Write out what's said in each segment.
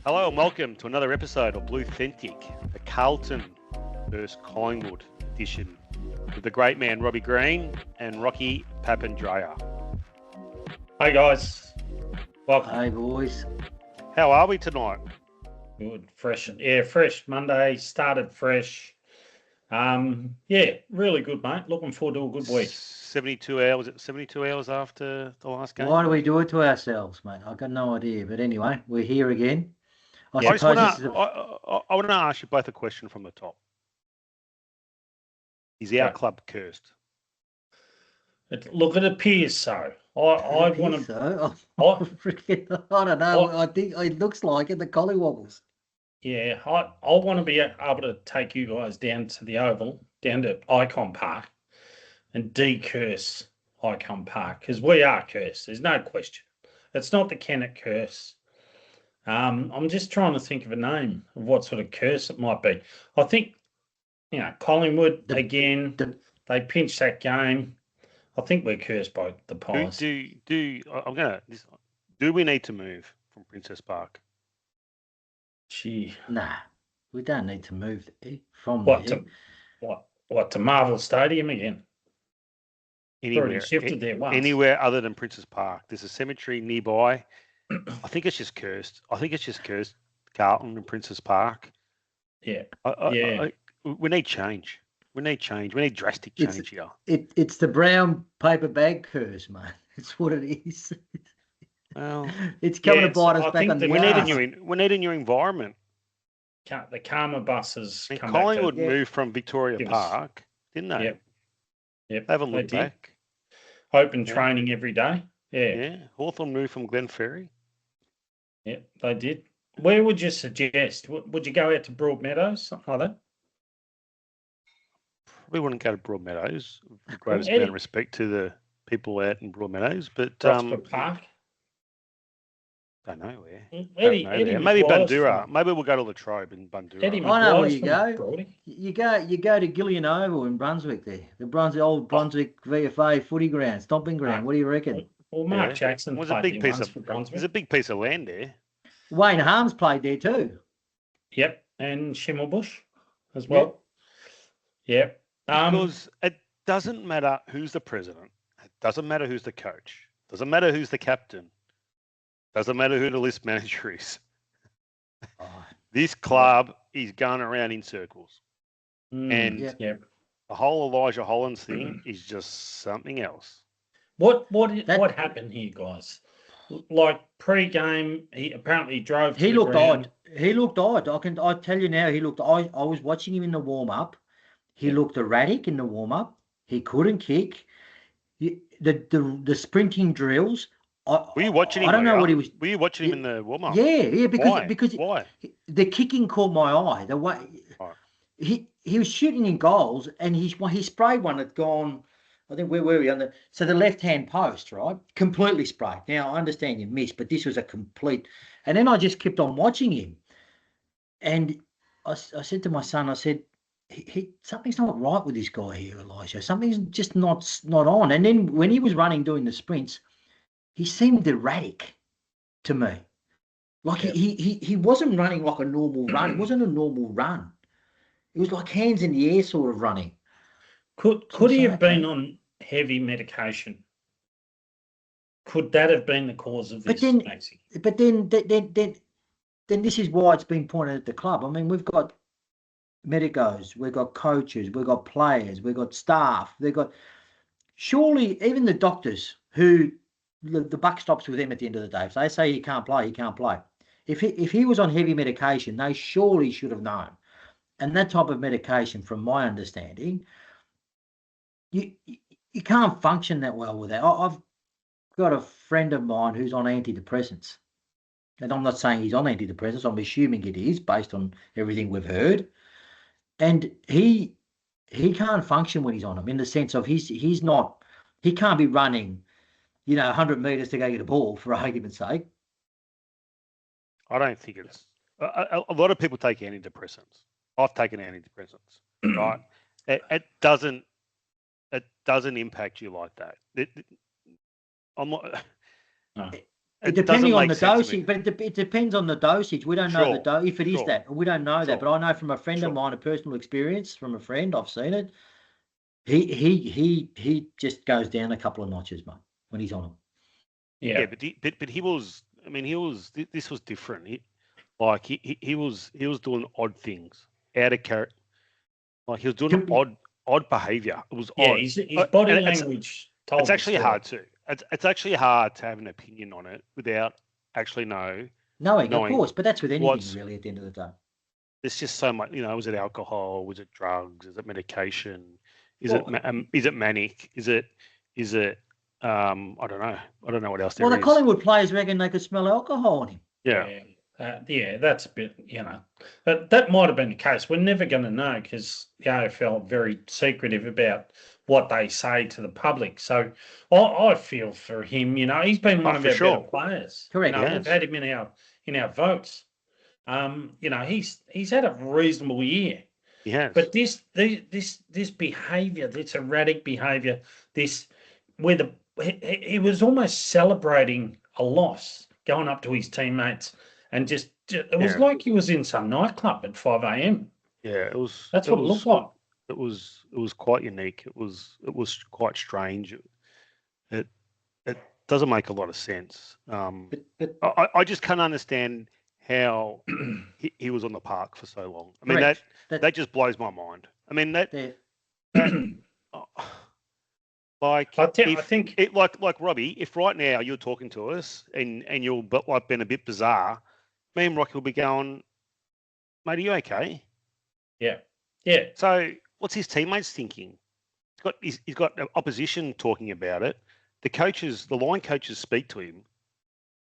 Hello and welcome to another episode of Bluethentic, the Carlton versus Collingwood edition, with the great man Robbie Green and Rocky Papandrea. Hey guys, welcome. Hey boys. How are we tonight? Good, fresh. Yeah, fresh. Monday started fresh. Yeah, really good, mate. Looking forward to a good week. 72 hours. Was it 72 hours after the last game? Why do we do it to ourselves, mate? I've got no idea. But anyway, we're here again. I want to ask you both a question from the top. Is our club cursed? Look, it appears so. I want to. So. I don't know. I think it looks like it. The collywobbles. Yeah, I want to be able to take you guys down to the Oval, down to Icon Park, and decurse Icon Park, because we are cursed. There's no question. It's not the Kennett curse. I'm just trying to think of a name of what sort of curse it might be. I think, Collingwood they pinched that game. I think we're cursed by the Pies. Do we need to move from Princess Park? Gee, nah, we don't need to move from what there. To Marvel Stadium again? Anywhere, shifted there once. Anywhere other than Princess Park. There's a cemetery nearby. I think it's just cursed. Carlton and Princess Park. Yeah. We need change. We need drastic change here. It's the brown paper bag curse, mate. It's what it is. Well, it's coming to bite us back on the ass. We need a new environment. The Karma buses. Collingwood moved from Victoria Park, didn't they? Yep. Have a look back. Open training every day. Yeah. Hawthorn moved from Glenferrie. Yeah, they did. Where would you suggest? Would you go out to Broadmeadows, something like that? Probably wouldn't go to Broadmeadows. The greatest amount of respect to the people out in Broadmeadows, but Park. Don't know where. Eddie maybe Bundoora. Maybe we'll go to Latrobe in Bundoora. I know where you go. You go to Gillian Oval in Brunswick there. The old Brunswick VFA footy ground, stomping ground. What do you reckon? Well, Mark Jackson was played a big piece of for Brunswick. There's a big piece of land there. Wayne Harms played there too. Yep, and Schimmelbusch as well. Yep. Because it doesn't matter who's the president. It doesn't matter who's the coach. It doesn't matter who's the captain. It doesn't matter who the list manager is. This club is going around in circles. And the whole Elijah Hollands thing is just something else. What happened here, guys? Like pre-game, he apparently drove. He looked odd. He looked odd. I tell you now, he looked. I was watching him in the warm-up. He looked erratic in the warm-up. He couldn't kick. The sprinting drills. Were you watching him? I don't know what he was. Were you watching him in the warm-up? Yeah. Because why? The kicking caught my eye. The way he was shooting in goals, and he sprayed one that gone. I think where were we the left-hand post, right? Completely sprayed. Now I understand you missed, but this was a complete. And then I just kept on watching him, and I said to my son, I said, something's not right with this guy here, Elijah. Something's just not on. And then when he was running doing the sprints, he seemed erratic to me. Like he wasn't running like a normal run. It wasn't a normal run. It was like hands in the air sort of running. Could he have been on heavy medication? Could that have been the cause of this? But then this is why it's been pointed at the club. I mean, we've got medicos, we've got coaches, we've got players, we've got staff. Surely even the doctors who the buck stops with them at the end of the day. If they say he can't play, he can't play. If he was on heavy medication, they surely should have known. And that type of medication, from my understanding, you can't function that well with that. I've got a friend of mine who's on antidepressants. And I'm not saying he's on antidepressants. I'm assuming it is based on everything we've heard. And he can't function when he's on them, in the sense of he can't be running, 100 metres to go get a ball, for argument's sake. I don't think it's a lot of people take antidepressants. I've taken antidepressants, right? It doesn't impact you like that. I'm not. No. It depending on the dosage, but it depends on the dosage. We don't know the dose if it is that. We don't know that, but I know from a friend of mine, a personal experience from a friend, I've seen it. He just goes down a couple of notches, mate, when he's on them. Yeah, but he was. I mean, this was different. He was doing odd things out of character. Like he was doing odd behaviour. It was odd. His body language. It's actually hard to. It's actually hard to have an opinion on it without actually knowing, of course, but that's with anything really. At the end of the day, there's just so much. Was it alcohol? Was it drugs? Is it medication? Is it manic? Is it? I don't know. I don't know what else there is. Well, the Collingwood players reckon they could smell alcohol on him. Yeah, that's a bit, that might have been the case. We're never going to know because the AFL are very secretive about what they say to the public. So I feel for him. He's been one of our better players. Correct. We've had him in our votes. He's had a reasonable year. Yes. But this behaviour, this erratic behaviour, he was almost celebrating a loss, going up to his teammates, and it was like he was in some nightclub at 5 a.m. Yeah, it was. That's what it looked like. It was quite unique. It was quite strange. It doesn't make a lot of sense. But I just can't understand how he was on the park for so long. I mean, that just blows my mind. I mean, like I think like Robbie, if right now you're talking to us and you're like being a bit bizarre, me and Rocky will be going, mate, are you okay? Yeah. So what's his teammates thinking? He's got opposition talking about it. The line coaches speak to him.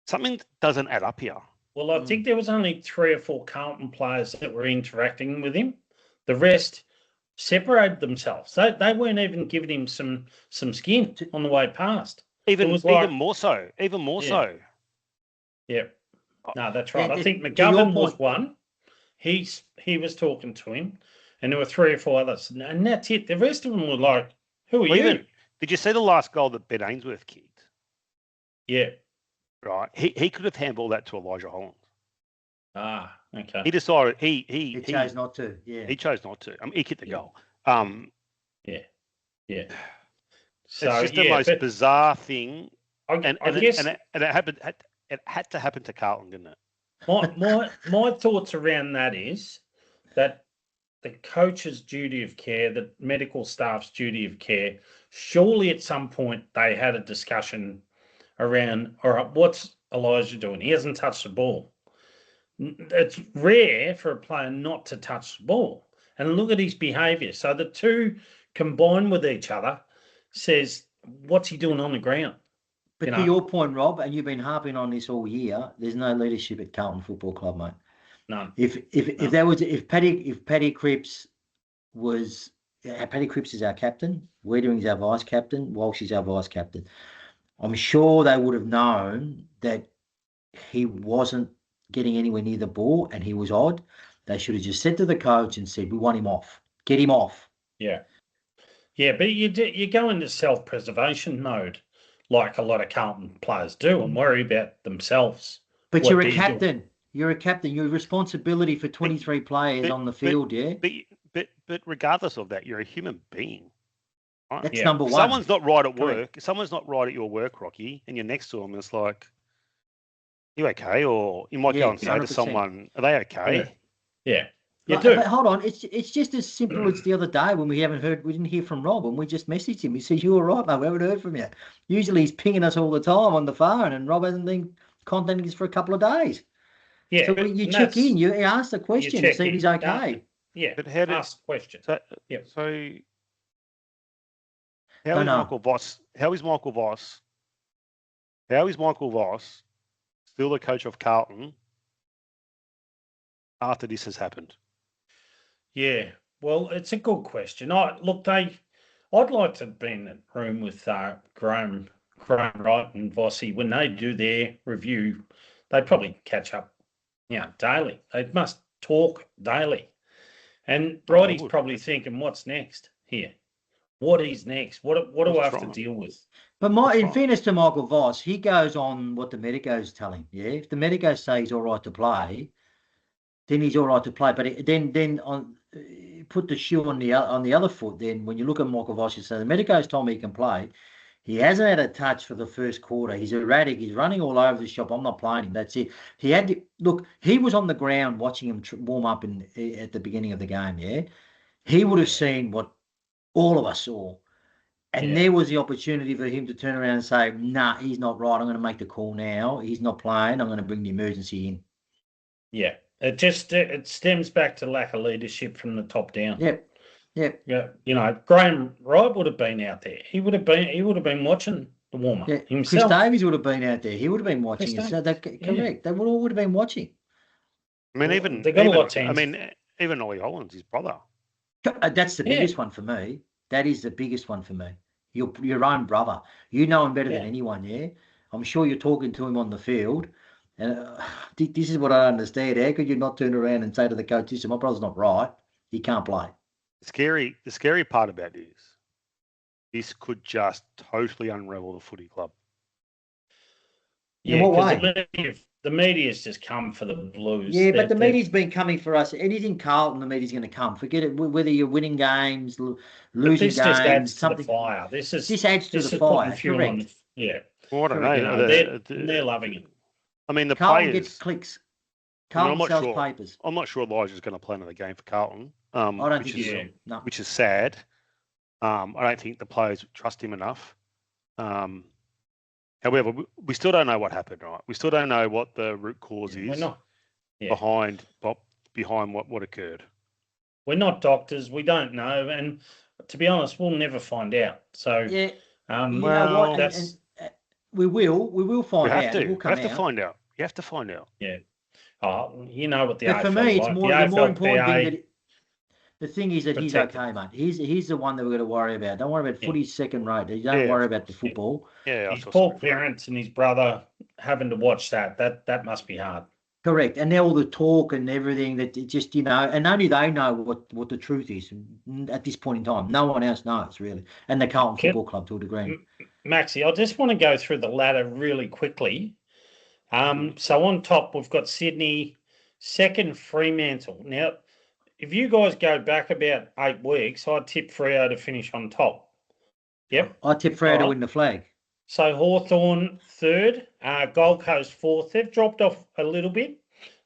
Something doesn't add up here. Well, I think there was only 3 or 4 Carlton players that were interacting with him. The rest separated themselves. They weren't even giving him some skin on the way past. Even more so. Yeah. No, that's right. I think McGovern was one. He was talking to him, and there were 3 or 4 others, and that's it. The rest of them were like, "Who are you?" Did you see the last goal that Ben Ainsworth kicked? Yeah. Right. He could have handballed that to Elijah Holland. Ah, okay. He decided he chose not to. Yeah. He chose not to. I mean, he kicked the goal. Yeah. So, it's just the most bizarre thing. I guess it happened. It had to happen to Carlton, didn't it? My thoughts around that is that the coach's duty of care, the medical staff's duty of care, surely at some point they had a discussion around, all right, what's Elijah doing? He hasn't touched the ball. It's rare for a player not to touch the ball. And look at his behaviour. So the two combined with each other says, what's he doing on the ground? But to your point, Rob, and you've been harping on this all year, there's no leadership at Carlton Football Club, mate. None. If Paddy Cripps was Paddy Cripps is our captain, Wiedering is our vice captain, Walsh is our vice captain, I'm sure they would have known that he wasn't getting anywhere near the ball and he was odd. They should have just said to the coach and said, "We want him off. Get him off." Yeah, but you go into self-preservation mode like a lot of Carlton players do and worry about themselves. But you're a captain. You're a captain. You're responsibility for 23 players on the field, But regardless of that, you're a human being. Right? That's number one. If someone's not right at work, if someone's not right at your work, Rocky, and you're next to them, it's like, you okay? Or you might go and say 100%. To someone, are they okay? Yeah. But hold on, it's just as simple as the other day when we didn't hear from Rob, and we just messaged him. He said, "You all right, mate? We haven't heard from you." Usually he's pinging us all the time on the phone, and Rob hasn't been contacting us for a couple of days. Yeah. So you check in, you ask the question, see if he's okay. Yeah. But how ask the question. So how is Michael Voss? How is Michael Voss still the coach of Carlton after this has happened? Yeah, well, it's a good question. I'd like to have been in the room with Graham Wright and Vossi when they do their review. They probably catch up, daily. They must talk daily. And Bridie's probably thinking, "What's next here? What is next? What do I have to deal with?" But That's in right. fairness to Michael Voss, he goes on what the medicos tell him. Yeah, if the medicos say he's all right to play, then he's all right to play. But then on put the shoe on the other foot. Then when you look at Michael Voss, you say the medicos told me he can play. He hasn't had a touch for the first quarter. He's erratic. He's running all over the shop. I'm not playing him. That's it. He had to look. He was on the ground watching him warm up at the beginning of the game. Yeah, he would have seen what all of us saw. And there was the opportunity for him to turn around and say, nah, he's not right. I'm going to make the call now. He's not playing. I'm going to bring the emergency in. Yeah. It stems back to lack of leadership from the top down. Yep. Yeah. Graham Wright would have been out there. He would have been watching the warm up himself. Chris Davies would have been out there. He would have been watching. Correct. They would have been watching. I mean, they got a lot of teams. I mean, even Ollie Hollands, his brother. That's the biggest one for me. That is the biggest one for me. Your own brother. You know him better than anyone, yeah? I'm sure you're talking to him on the field. And this is what I understand. How could you not turn around and say to the coach, listen, my brother's not right. He can't play. The scary part about this could just totally unravel the footy club. Yeah, in what way? The media's just come for the Blues. Yeah, but the media's been coming for us. Anything Carlton, the media's going to come. Forget it. Whether you're winning games, losing games, just adds to the fire. This adds to the fire. Correct. Yeah. Well, I don't know. They're loving it. I mean, the Carlton players gets clicks. Carlton sells papers. I'm not sure Elijah's going to play another game for Carlton. I don't think so. No. Which is sad. I don't think the players trust him enough. However, we still don't know what happened, right? We still don't know what the root cause is behind what occurred. We're not doctors. We don't know. And to be honest, we'll never find out. So, you know what? We will find out. We have to find out. You have to find out. Yeah. You know what the But for me, it's more the more important thing that the thing is that he's okay, mate. He's the one that we're going to worry about. Don't worry about footy's second rate. Don't worry about the football. Yeah. His poor parents and his brother having to watch that must be hard. Correct. And now all the talk and everything that it just, and only they know what the truth is at this point in time. No one else knows, really. And the Carlton Football Club to a degree. Maxie, I just want to go through the ladder really quickly. So on top, we've got Sydney, second Fremantle. Now, if you guys go back about 8 weeks, I'd tip Freo to finish on top. Yep. I tip Freo to win the flag. So Hawthorn third, Gold Coast fourth. They've dropped off a little bit.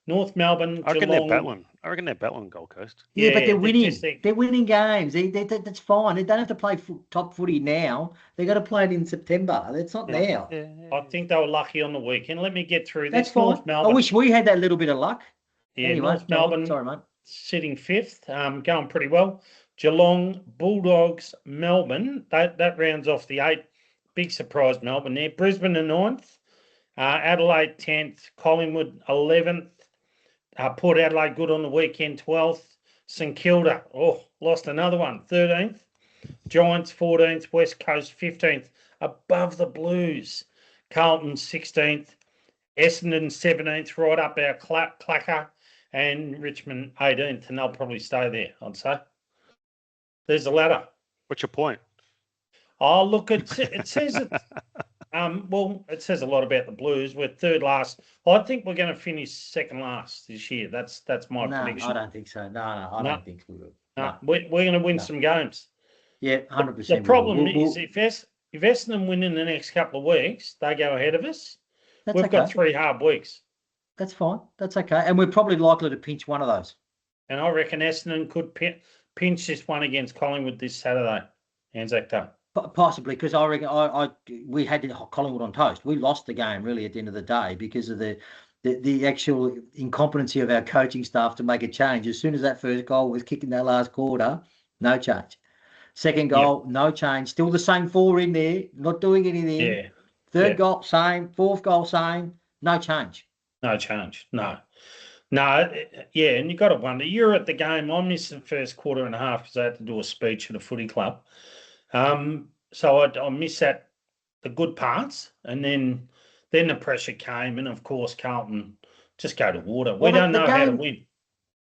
North Melbourne, I reckon they're battling Gold Coast. Yeah, but they're winning. They're winning games. That's fine. They don't have to play top footy now. They got to play it in September. That's not now. Yeah. I think they were lucky on the weekend. Let me get through this. That's fine. North Melbourne. I wish we had that little bit of luck. Yeah, anyway, North Melbourne. Sorry, mate. Sitting fifth, going pretty well. Geelong, Bulldogs, Melbourne. That rounds off the 8. Big surprise, Melbourne there. Brisbane in 9th. Adelaide 10th. Collingwood 11th. Port Adelaide good on the weekend 12th. St Kilda, lost another one, 13th. Giants 14th. West Coast 15th. Above the Blues. Carlton 16th. Essendon 17th, right up our clacker. And Richmond 18th, and they'll probably stay there, I'd say. There's the ladder. What's your point? Oh, look, it says it. It says a lot about the Blues. We're third last. I think we're going to finish second last this year. That's my prediction. I don't think so. No, I don't think we will. No, we're going to win some games. Yeah, 100%. The problem is if Essendon win in the next couple of weeks, they go ahead of us. We've got 3 hard weeks. That's fine. That's okay. And we're probably likely to pinch one of those. And I reckon Essendon could pinch this one against Collingwood this Saturday, Anzac Day. Possibly, because I reckon we had Collingwood on toast. We lost the game, really, at the end of the day because of the actual incompetency of our coaching staff to make a change. As soon as that first goal was kicked in that last quarter, no change. Second goal, no change. Still the same 4 in there, not doing anything. Yeah. Third goal, same. Fourth goal, same. No change. No change. No. Yeah, and you got to wonder. You're at the game. I missed the first quarter and a half because I had to do a speech at a footy club. So I missed the good parts, and then the pressure came, and of course Carlton just go to water. We don't know how to win.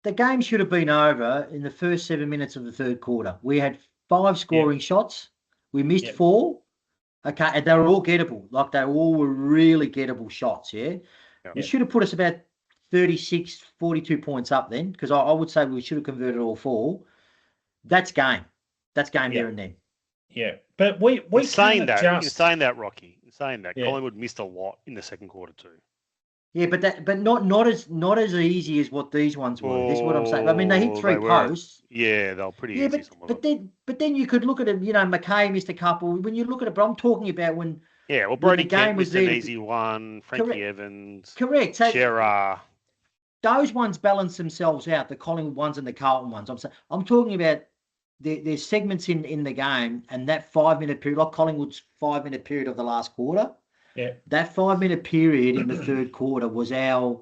The game should have been over in the first 7 minutes of the third quarter. We had 5 scoring shots. We missed 4. Okay, and they were all gettable. Like they all were really gettable shots, yeah? You should have put us about 36, 42 points up then, because I would say we should have converted all 4. That's game. That's game there and then. Yeah, but we in saying can't that, just... In saying that, Rocky, in saying that, Collingwood missed a lot in the second quarter too. Yeah, but not as easy as what these ones were. This is what I'm saying. I mean, they hit 3 posts. Yeah, they were pretty easy. But then you could look at it. You know, McKay missed a couple. When you look at it, but I'm talking about when. Yeah, well, Brody Kent was an easy one. Frankie Evans. Correct. So Shearer. Those ones balance themselves out. The Collingwood ones and the Carlton ones. I'm talking about. There's segments in the game, and that 5-minute period, like Collingwood's 5-minute period of the last quarter. Yeah. That 5-minute period in the third quarter was our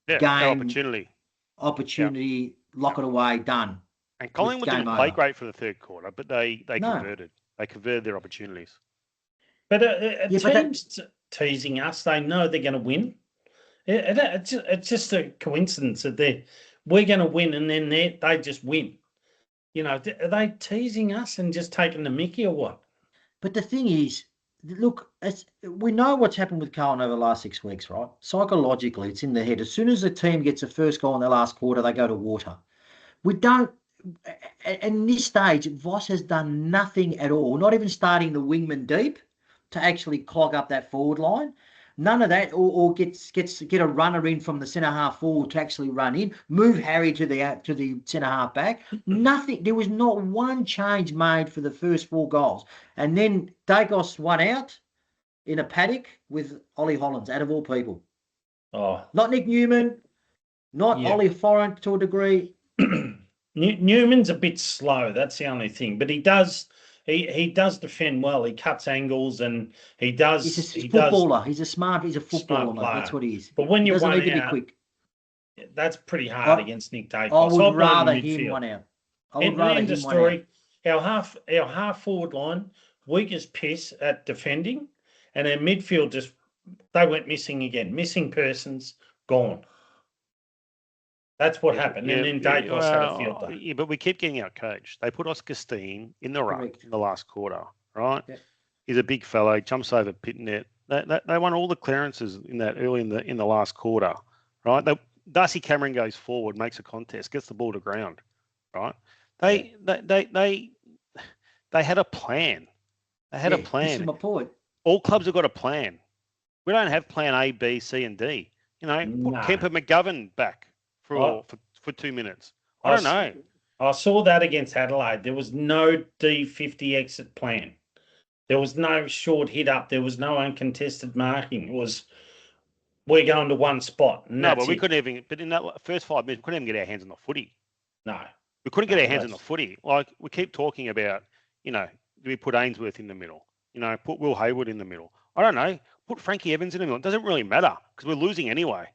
game opportunity. Lock it away, done. And Collingwood didn't play great for the third quarter, but they converted. They converted their opportunities. But teams teasing us, they know they're going to win. It's just a coincidence that we're going to win, and then they just win. You know, are they teasing us and just taking the mickey or what? But the thing is, look, we know what's happened with Carlton over the last 6 weeks, right? Psychologically, it's in the head. As soon as the team gets the first goal in the last quarter, they go to water. We don't, in this stage, Voss has done nothing at all, not even starting the wingman deep to actually clog up that forward line. None of that, or get a runner in from the centre half forward to actually run in, move Harry to the centre half back. Nothing. There was not one change made for the first 4 goals, and then Dacos won out in a paddock with Ollie Hollands, out of all people. Oh, not Nick Newman, not Ollie Forrant to a degree. Newman's a bit slow. That's the only thing, but he does. He does defend well. He cuts angles and he does. He's a footballer. He's a footballer. Mate. That's what he is. But when you want out, quick. That's pretty hard against Nick Dacos. I would rather him one out. End of story. Our half forward line, weak as piss at defending, and our midfield they went missing again. Missing persons, gone. That's what happened. And then Dacos had a field day. Yeah, but we keep getting out coached. They put Oscar Steen in the ruck in the last quarter, right? Yeah. He's a big fellow, jumps over pit net. They won all the clearances in that early in the last quarter, right? Darcy Cameron goes forward, makes a contest, gets the ball to ground, right? They had a plan. They had a plan. This is my point. All clubs have got a plan. We don't have plan A, B, C, and D. You know, put Kemper McGovern back for 2 minutes. I don't know. I saw that against Adelaide. There was no D50 exit plan. There was no short hit up. There was no uncontested marking. It was we're going to one spot. No, but we couldn't even. But in that first 5 minutes, we couldn't even get our hands on the footy. No, we couldn't get our hands on the footy. Like we keep talking about, you know, do we put Ainsworth in the middle? You know, put Will Hayward in the middle. I don't know. Put Frankie Evans in the middle. It doesn't really matter because we're losing anyway.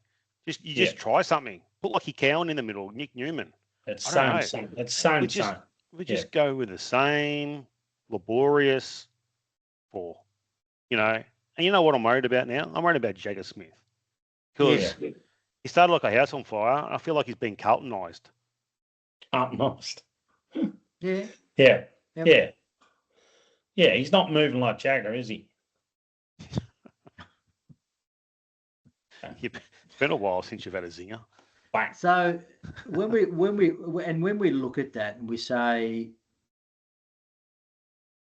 Just try something. Put Lockie Cowan in the middle. Nick Newman. It's same. It's same. We just go with the same laborious 4. You know, and you know what I'm worried about now? I'm worried about Jagger Smith because he started like a house on fire. And I feel like he's been Carltonised. Carltonised. Yeah. Yeah. Yep. Yeah. Yeah. He's not moving like Jagger, is he? It's been a while since you've had a zinger. Bang. So when we look at that and we say,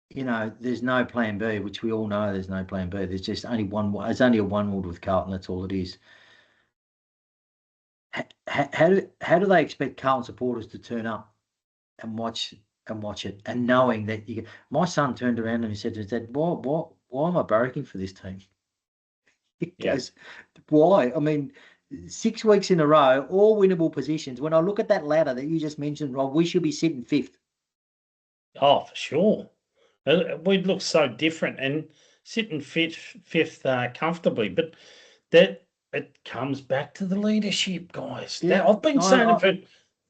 you know, there's no plan B, which we all know there's no plan B. There's just only one. It's only a one-word with Carlton. That's all it is. How do they expect Carlton supporters to turn up and watch it, and knowing that my son turned around and he said to his dad, why am I barracking for this team? He goes, why? I mean, 6 weeks in a row, all winnable positions. When I look at that ladder that you just mentioned, Rob, we should be sitting 5th. Oh, for sure. We'd look so different and sitting fifth comfortably. But that it comes back to the leadership, guys. Yeah. I've been saying it for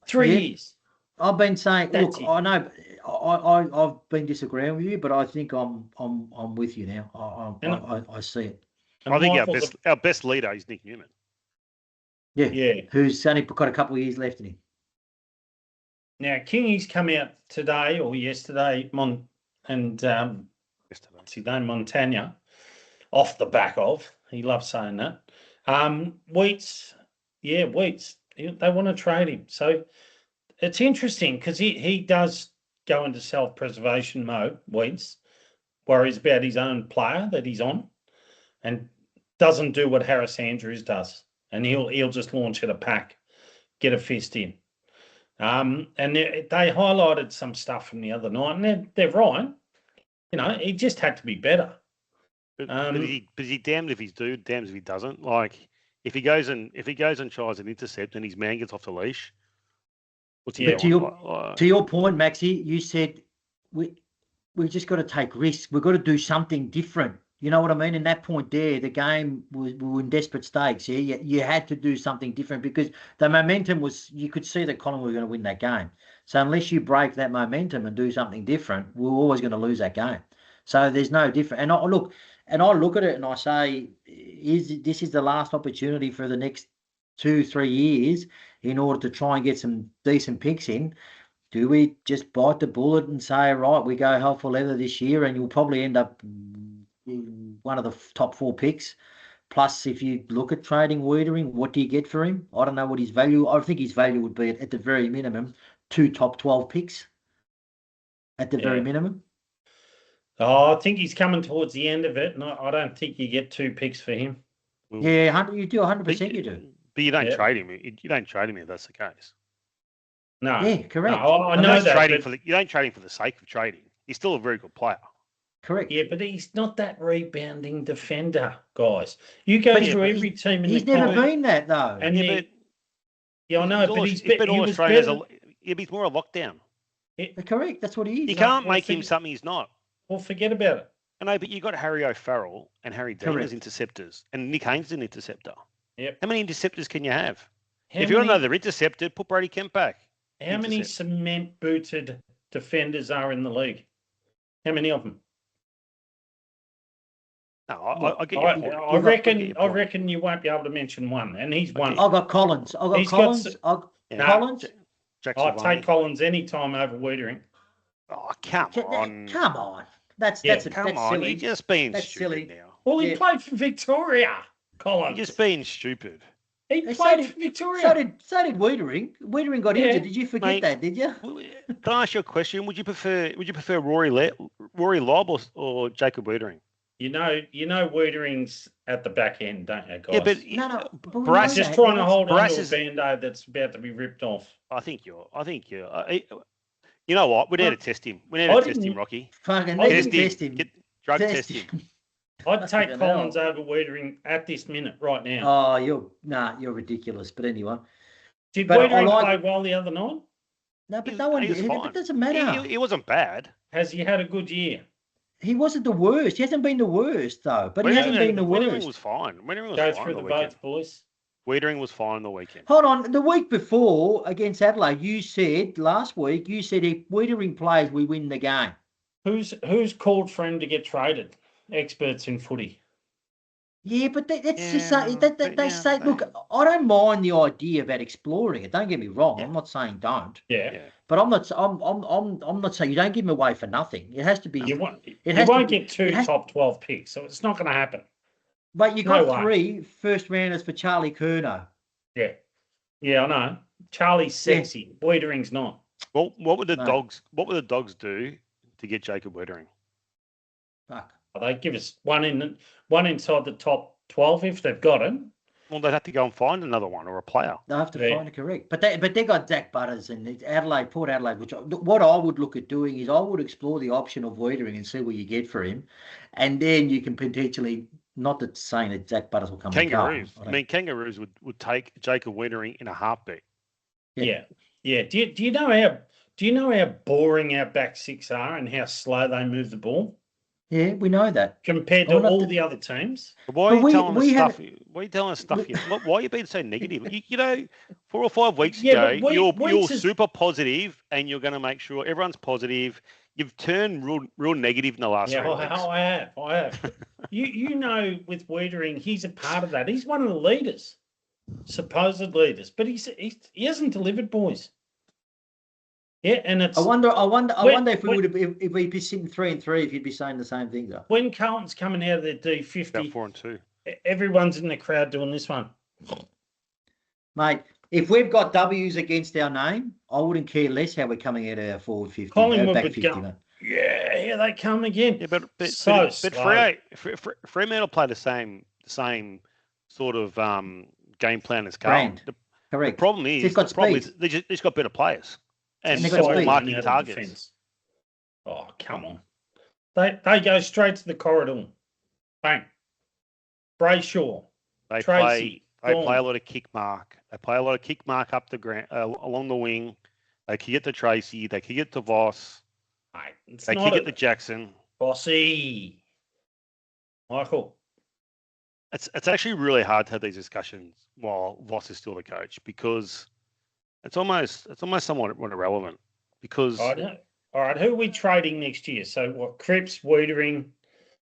3 years. I've been saying, look, I know I've been disagreeing with you, but I think I'm with you now. I see it. I think our best leader is Nick Newman. Yeah. Who's only got a couple of years left in him. Now, Kingy's come out today or yesterday, what's his name, Montagna, off the back of. He loves saying that. Wheats, they want to trade him. So it's interesting because he does go into self-preservation mode, Wheats, worries about his own player that he's on and doesn't do what Harris Andrews does. And he'll just launch at a pack, get a fist in. And they highlighted some stuff from the other night, and they're right. You know, he just had to be better. But he damned if he's do, damned if he doesn't. Like if he goes and tries an intercept and his man gets off the leash, what's he doing? To your point, Maxie, you said we've just got to take risks. We've got to do something different. You know what I mean? In that point there, the game we were in desperate stakes. Yeah, you had to do something different because the momentum was. You could see that Collingwood were going to win that game. So unless you break that momentum and do something different, we're always going to lose that game. So there's no different. And I look at it and I say, this is the last opportunity for the next 2-3 years in order to try and get some decent picks in. Do we just bite the bullet and say, right, we go hell for leather this year and you'll probably end up one of the top 4 picks? Plus, if you look at trading Wiedering, what do you get for him? I don't know what his value. I think his value would be at the very minimum 2 top 12 picks. At the very minimum. Oh, I think he's coming towards the end of it, and I don't think you get 2 picks for him. Yeah, you do 100%. You do. But you don't trade him. You don't trade him if that's the case. No. Yeah, correct. No, I know that. You don't trade him for the sake of trading. He's still a very good player. Correct. Yeah, but he's not that rebounding defender, guys. You go through every team in the He's never been that though. And I know, but he's been all Australian. He's more a lockdown. Correct. That's what he is. You can't make him something he's not. Well, forget about it. I know, but you got Harry O'Farrell and Harry Dean as interceptors, and Nick Haynes is an interceptor. Yep. How many interceptors can you have? If you want another interceptor, put Brady Kemp back. How many cement-booted defenders are in the league? How many of them? No, I get your point. I reckon you won't be able to mention one, and he's one. I've got Collins. Collins. I'd take Collins any time over Wiedering. Oh, come on. Come on. That's silly. You're just being that's stupid silly. now. Well, he played for Victoria, Collins. You're just being stupid. He played for Victoria. So did Wiedering. Wiedering got injured. Did you forget that? Did you? Can I ask you a question? Would you prefer Rory Lobb or Jacob Wiedering? You know, Wiedering's at the back end, don't you, guys? Yeah, but no. Barras just trying to hold on to a band-aid that's about to be ripped off. I think you're. You know what? We need to test him. We need to test him, Rocky. Fucking test him. Test him. I'd take Collins over Wiedering at this minute right now. Oh, you're ridiculous. But anyway, did Wiedering play well the other night? No, but no one did. It doesn't matter. He wasn't bad. Has he had a good year? He wasn't the worst. He hasn't been the worst though. But he hasn't been the worst. Wiedering was fine. Go through the votes, boys. Wiedering was fine on the weekend. Hold on. The week before against Adelaide, you said last week, if Wiedering plays, we win the game. Who's called for him to get traded? Experts in footy. Yeah, but that's just they say. Look, I don't mind the idea about exploring it. Don't get me wrong. Yeah. I'm not saying don't. Yeah. But I'm not saying you don't give him away for nothing. It has to be. You won't get 2 top 12 picks, so it's not going to happen. But you got 3 first rounders for Charlie Curnow. Yeah. Yeah, I know. Charlie's sexy. Yeah. Wiedering's not. Well, what would the Dogs do to get Jacob Wiedering? Fuck. Well, they give us one inside the top 12 if they've got it. Well, they'd have to go and find another one or a player. They have to find it, correct. But they got Zach Butters and Port Adelaide. Which what I would look at doing is I would explore the option of Wiedering and see what you get for him, and then you can potentially. Not that saying that Zach Butters will come. Kangaroos. Kangaroos would take Jacob Wiedering in a heartbeat. Yeah. Do you know how boring our back 6 are and how slow they move the ball? Yeah, we know that. Compared to all the other teams. Why are you telling us stuff? Why are you being so negative? You know, 4 or 5 weeks ago, you're super positive and you're going to make sure everyone's positive. You've turned real negative in the last 3 weeks. I have. you know, with Wiedering, he's a part of that. He's one of the leaders, supposed leaders, but he hasn't delivered, boys. Yeah, and it's. I wonder if when- if we'd be sitting 3-3 if you'd be saying the same thing though. When Carlton's coming out of their About D50, 4-2. everyone's in the crowd doing this one. Mate, if we've got W's against our name, I wouldn't care less how we're coming out of our forward 50. Collingwood back would 50, go, mate. yeah, here they come again. Yeah, but So Freo, Fremantle play the same sort of game plan as Carlton. Brand. The Correct. problem is they just got better players and they've got more speed. marking Out of targets. defence. Oh, come on. They go straight to the corridor. Bang. Brayshaw. They Tracy, play Gawn. a lot of kick mark. They play a lot of kick mark up the ground along the wing. They kick it to Tracy. They kick it to Voss. Mate, it's They not kick a it to Jackson. bossy. Michael. It's actually really hard to have these discussions while Voss is still the coach because it's almost somewhat irrelevant because All right, who are we trading next year? So what? Cripps, Wiedering,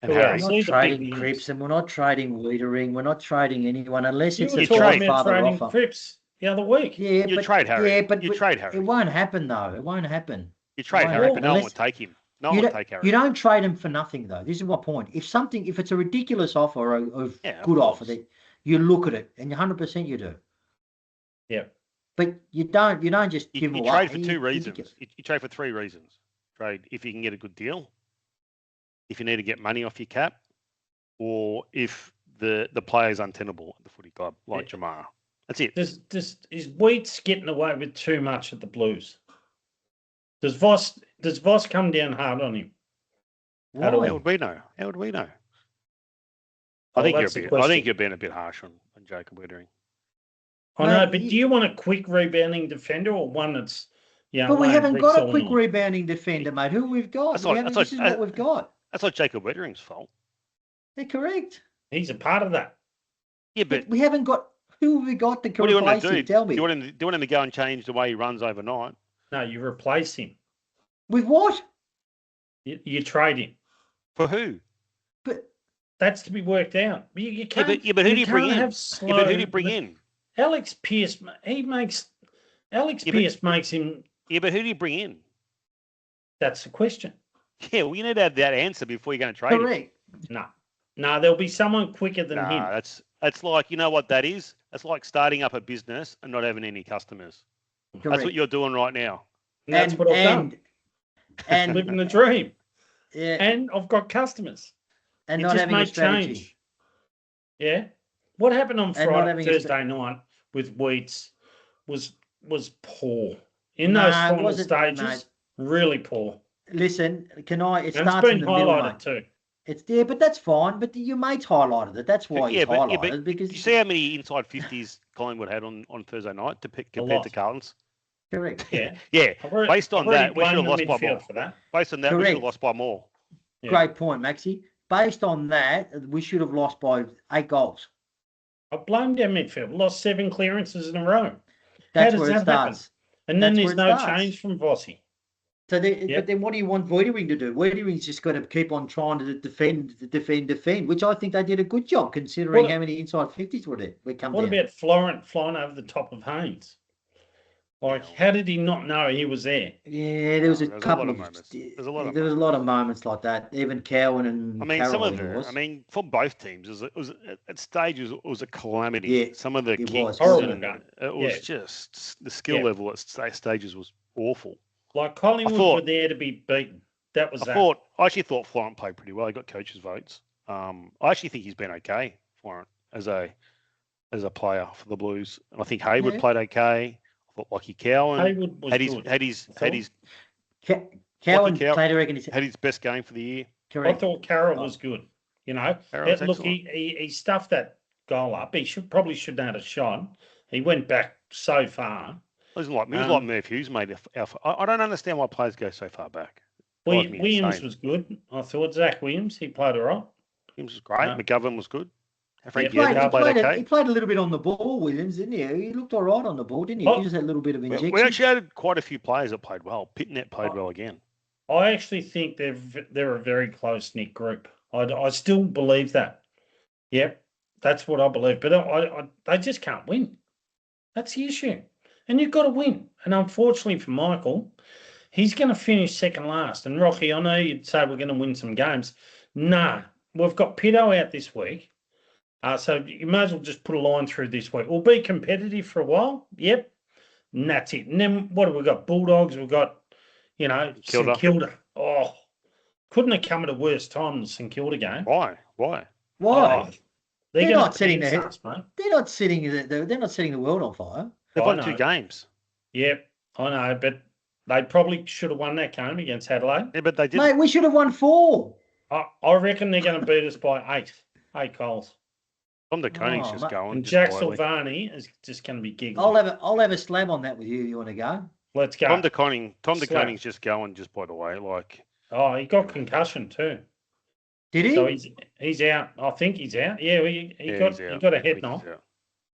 and who Harry. else? We're See not the trading big names. Cripps and we're not trading Wiedering. We're not trading anyone unless You it's were a talking about Godfather trading offer. Cripps the other week. Yeah, You but trade Harry. Yeah, but You trade Harry. It won't happen though. It won't happen. You trade Why Harry, not? but no one Unless- would take him. No one would take Harry. You don't trade him for nothing though. This is my point. If it's a ridiculous offer or a Yeah, of good offer, course. that you look at it and 100% you do. Yeah. But you don't just You give him away. trade for two You reasons. get- You trade for three reasons. Trade if you can get a good deal, if you need to get money off your cap, or if the player's untenable at the footy club, like Jamara. That's it. Is Wheats getting away with too much at the Blues? Does Voss come down hard on him? How do Why? How would we know? How would we know? Oh, I think that's the I question. think you're being a bit harsh on Jacob Weathering. I know, Mate, but do you want a quick rebounding defender or one that's But we laying haven't bricks got a all quick night? rebounding defender, mate. Who we've got? That's We not- haven't- that's this not- is what we've got. That's not Jacob Weathering's fault. They're correct. He's a part of that. Yeah, But but we haven't got. Who have we got that can what do you want replace to do? him? Tell me. Do you want him to go and change the way he runs overnight? No, you replace him. With what? You trade him. For who? But That's to be worked out. You can't. But who do you bring can't in? have slow, Yeah, but who do you bring in? Alex Pearce. Alex Yeah, but- Pearce makes him. Yeah, but who do you bring in? That's the question. Yeah, well, you need to have that answer before you're going to trade him. correct. No, there'll be someone quicker than him. Nah, that's like, you know what that is? That's like starting up a business and not having any customers. That's Correct. what you're doing right now. And that's what I've done. And Living the dream. yeah, And I've got customers. and You not just having a make strategy. change. Yeah. What happened on not Friday, having a Thursday night with Wheats was those No, those it final wasn't, stages. mate. Really poor. Listen, can I? It And it's starts in been the middle, highlighted mate. too. It's there, but that's fine. But your mate's highlighted it. That's why he's highlighted because you see how many inside 50s Collingwood had on Thursday night compared lot. to Carlton's? correct. Yeah. Yeah, I've already- based on I've already that, we should have blamed the lost by midfield more. for that. Based on that, we should have Correct. lost by more. Yeah. Great point, Maxi. Based on that, we should have lost by 8 goals. I blamed our midfield. Lost 7 clearances in a row. That's does where it that happen? starts. And then That's there's where it no starts. change from Vossi. So, Yep. but then what do you want Wiedering to do? Wiedering's just got to keep on trying to defend, which I think they did a good job considering What- how many inside 50s were there. We come What down. about Florent flying over the top of Haynes? Like, how did he not know he was there? Yeah, there was a There's a couple lot of of moments. There's a lot of there was a lot of moments like that. Even Cowan and I mean, Carroll, some I of think it it. was. I mean, for both teams, it was at stages it was a calamity. Yeah, some of the it kicks, was. Horrible and game. it was Yeah. just the skill Yeah. level at stages was awful. Like, Collingwood thought- were there to be beaten. That was that. I actually thought Florent played pretty well. He got coaches' votes. I actually think he's been okay, Florent, as a player for the Blues. And I think Hayward Yeah. played okay. I thought Lockie Cowan Haywood was had his good. had his had his Cowan Cowan played, I reckon, he's had his best game for the year. I correct. thought Carroll was good. You know, Carroll's look, excellent. he stuffed that goal up. He probably shouldn't have had a shot. He went back so far. He was like Um, Murph Hughes, mate. I don't understand why players go so far back. Drives me Williams insane. was good. I thought Zach Williams, he played all right. Williams was great. No. McGovern was good. Frankie Yeah, Edwards played okay. He played a little bit on the ball, Williams, didn't he? He looked all right on the ball, didn't he? Oh. He just had a little bit of injection. We actually had quite a few players that played well. Pitnet played Oh. well again. I actually think they're a very close knit group. I still believe that. Yep, that's what I believe. But they just can't win. That's the issue. and you've got to win. And unfortunately for Michael, he's going to finish second last. And Rocky, I know you'd say we're going to win some games. Nah, we've got Pito out this week. So you may as well just put a line through this week. We'll be competitive for a while. Yep. And that's it. And then what have we got? Bulldogs. We've got, St Kilda. Oh, couldn't have come at a worse time than the St Kilda game. Why? Why? Oh, they're not setting the us, mate. They're not setting the world on fire. They've won 2 games. Yep, I know, but they probably should have won that game against Adelaide. Yeah, but they didn't. Mate, we should have won 4. I reckon they're going to beat us by 8 goals. Tom de Koning's just going. And Jack Silvani is just going to be giggling. I'll have a slab on that with you. You want to go? Let's go. Tom de Koning's just going. Just by the way, he got concussion too. Did he? So he's out. I think he's out. Yeah, he got a head knock.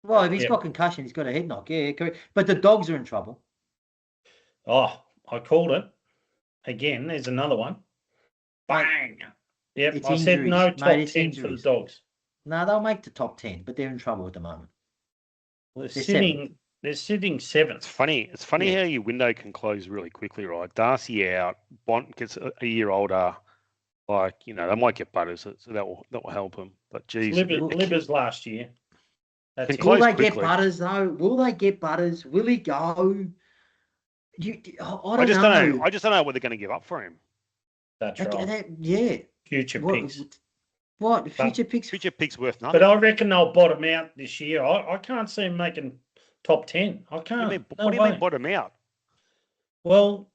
Well, if he's got concussion, he's got a head knock. Yeah, correct. But the Dogs are in trouble. Oh, I called it. Again, there's another one. Bang. Yep, I said no top 10 for the Dogs. No, they'll make the top 10, but they're in trouble at the moment. They're sitting 7th. It's funny how your window can close really quickly, right? Darcy out, Bont gets a year older. They might get Butters, so that will help them. But geez, Libbers last year. Will they get Butters though? Will they get Butters? Will he go? I just don't know. I just don't know what they're going to give up for him. That's right. Yeah. Future picks. What? Future picks? Future picks worth nothing. But I reckon they'll bottom out this year. I can't see them making top 10. I can't. What do you mean bottom out? Well,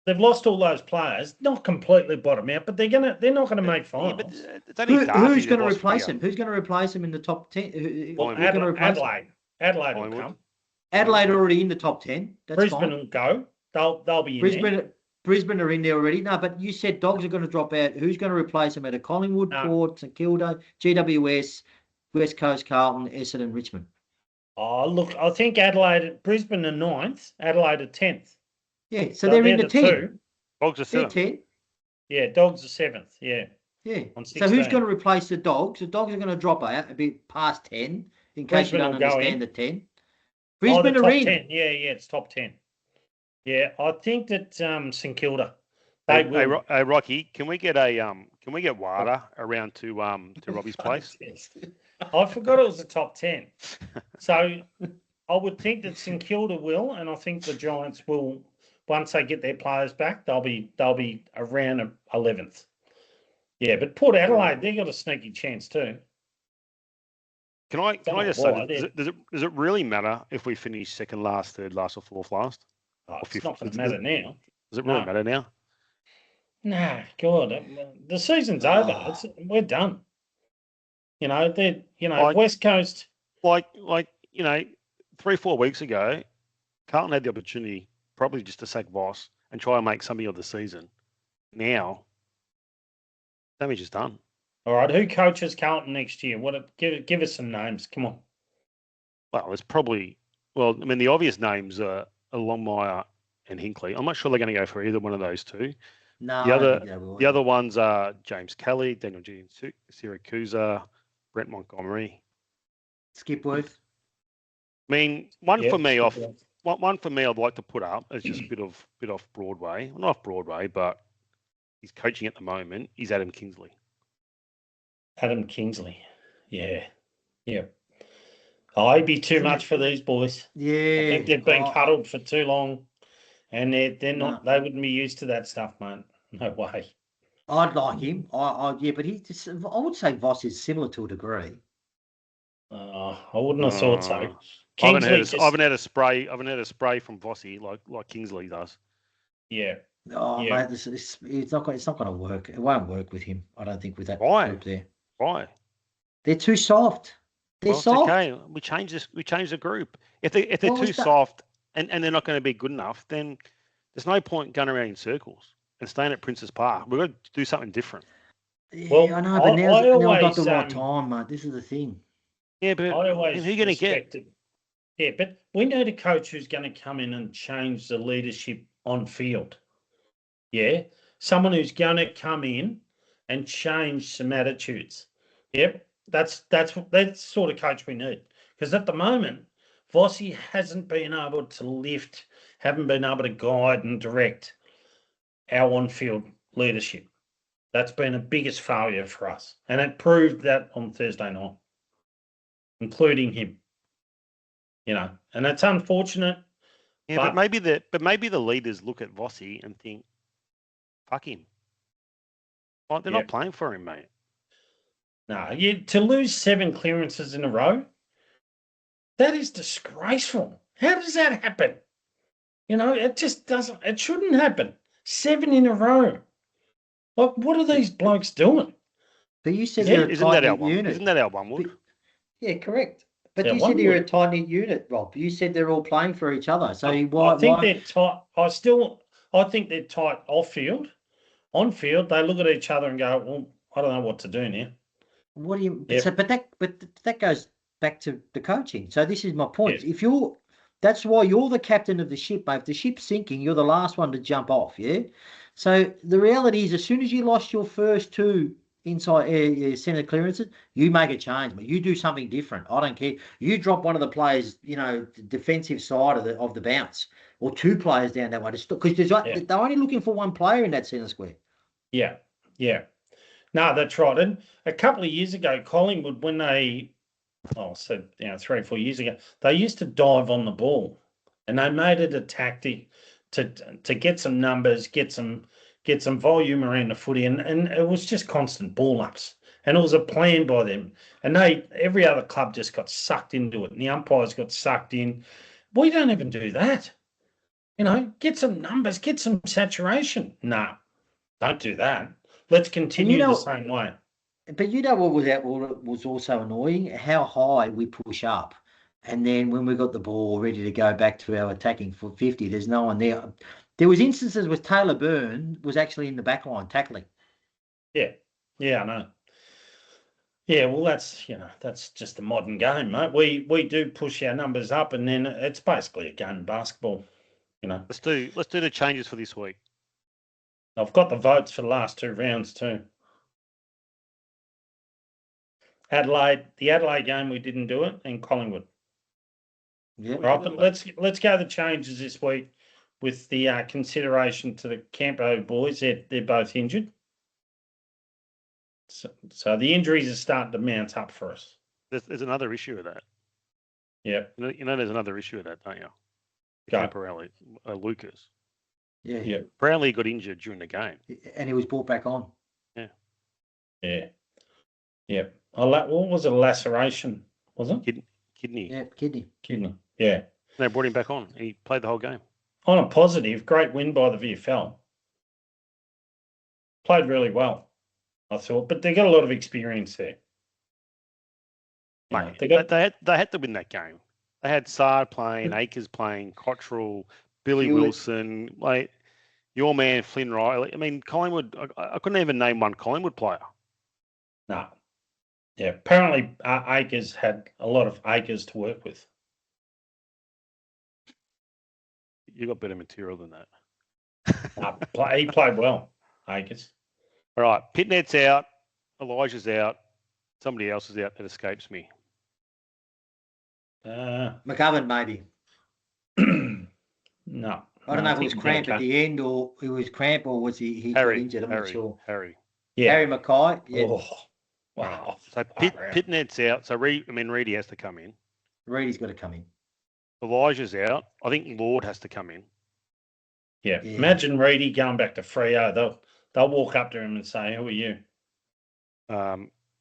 they've lost all those players. Not completely bottom out, but they're not gonna make finals. Who's going to replace him? Who's going to replace him in the top 10? Adelaide will come. Adelaide are already in the top 10. That's Brisbane fine. will go. They'll be in there. Brisbane are in there already. No, but you said Dogs are going to drop out. Who's going to replace them at a Collingwood, Port, St Kilda, GWS, West Coast, Carlton, Essendon, Richmond? Oh, look, I think Brisbane are 9th, Adelaide are 10th. Yeah, so they're in the 10. Dogs are 7th. 10. Yeah, Dogs are 7th, yeah. Yeah. So who's going to replace the Dogs? The Dogs are going to drop out a bit past 10, in case you don't understand the 10. Brisbane are in. 10. Yeah, it's top 10. Yeah, I think that St Kilda. Hey, Rocky, can we get Wada around to Robbie's place? I forgot it was the top 10. So I would think that St Kilda will, and I think the Giants will. Once they get their players back, they'll be around 11th. Yeah, but Port Adelaide, they've got a sneaky chance too. Can I just say, does it really matter if we finish second last, third last, or fourth last? It's not going to matter now. Does it really matter now? Nah, God, the season's over. We're done. West Coast. 3-4 weeks ago, Carlton had the opportunity probably just to sack Voss and try and make something of the season. Now, damage is done. All right, who coaches Carlton next year? Give us some names. Come on. Well, it's probably the obvious names are Longmire and Hinkley. I'm not sure they're going to go for either one of those two. No, the other ones are James Kelly, Daniel G. Siracusa, Brent Montgomery, Skipworth. I mean, one for me, I'd like to put up as just a bit off Broadway. Well, not off Broadway, but he's coaching at the moment. He's Adam Kingsley. Adam Kingsley, yeah. I'd be too much for these boys. Yeah, I think they've been cuddled for too long, and they're not. They wouldn't be used to that stuff, mate. No way. I'd like him. I but I would say Voss is similar to a degree. I wouldn't have thought so. I haven't had a spray from Vossi like Kingsley does. Yeah. Mate, it's not going to work. It won't work with him. I don't think with that group there. Why? They're too soft. They're soft. Okay, we change the group. If they're too soft and they're not going to be good enough, then there's no point going around in circles and staying at Princes Park. We've got to do something different. Yeah, well, I know, but now I've got the right time, mate. This is the thing. Yeah, but who are you going to get? Yeah, but we need a coach who's going to come in and change the leadership on field. Yeah, someone who's going to come in and change some attitudes. Yep, that's the sort of coach we need. Because at the moment, Vossi hasn't been able to lift, haven't been able to guide and direct our on-field leadership. That's been the biggest failure for us. And it proved that on Thursday night, including him. And it's unfortunate. Yeah, but maybe the leaders look at Vossi and think, fuck him. Oh, they're not playing for him, mate. No, to lose 7 clearances in a row, that is disgraceful. How does that happen? It just doesn't. It shouldn't happen. 7 in a row. Like, what are these blokes doing? But you said they're a tight-knit unit. Isn't that our one, Wood? Yeah, correct. But you said they're a tiny unit, Rob. You said they're all playing for each other. So I think they're tight. I think they're tight off field. On field, they look at each other and go, "Well, I don't know what to do now." What do you? So, but that goes back to the coaching. So this is my point. Yeah. That's why you're the captain of the ship, mate. If the ship's sinking, you're the last one to jump off. Yeah. So the reality is, as soon as you lost your first 2 inside centre clearances, you make a change, but you do something different. I don't care. You drop one of the players, the defensive side of the bounce, or 2 players down that way to stop, because they're only looking for 1 player in that centre square. Yeah. No, that's right. And a couple of years ago, Collingwood, when they, 3 or 4 years ago, they used to dive on the ball, and they made it a tactic to get some numbers, get some volume around the footy, and it was just constant ball ups, and it was a plan by them. And every other club just got sucked into it, and the umpires got sucked in. We don't even do that. Get some numbers, get some saturation. No, don't do that. Let's continue the same way. But what was also annoying? How high we push up. And then when we got the ball ready to go back to our attacking for 50, there's no one there. There was instances where Taylor Byrne was actually in the back line tackling. Yeah, I know. Yeah, well, that's just the modern game, mate. We do push our numbers up, and then it's basically a game of basketball. Let's do the changes for this week. I've got the votes for the last 2 rounds too. The Adelaide game, we didn't do it, and Collingwood. Yeah. Right, but let's go the changes this week with the consideration to the Campo boys. They're both injured. So the injuries are starting to mount up for us. There's another issue with that. Yeah. There's another issue with that, don't you? Campo Lucas. Yeah. Brownlee got injured during the game. And he was brought back on. Yeah. What was it? A laceration, was it? Kidney. Yeah, kidney. Yeah. They brought him back on. He played the whole game. On a positive, great win by the VFL. Played really well, I thought, but they got a lot of experience there. Mate, they had to win that game. They had Sard playing, Akers playing, Cottrell, Billy Wilson, like your man Flynn Riley. I mean, Collingwood. I couldn't even name one Collingwood player. No. Yeah, apparently Akers had a lot of acres to work with. You got better material than that. He played well, Akers. All right, Pitnet's out, Elijah's out, somebody else is out that escapes me. McGovern, maybe. No. I don't know if it was cramp at the end, or it was cramp, or was he got injured? I'm not sure. Harry. Yeah. Harry Mackay. Yeah. Oh, wow. So Pitnet's out. So Reedy has to come in. Reedy's got to come in. Elijah's out. I think Lord has to come in. Yeah. Imagine Reedy going back to Freo. They'll walk up to him and say, "Who are you?"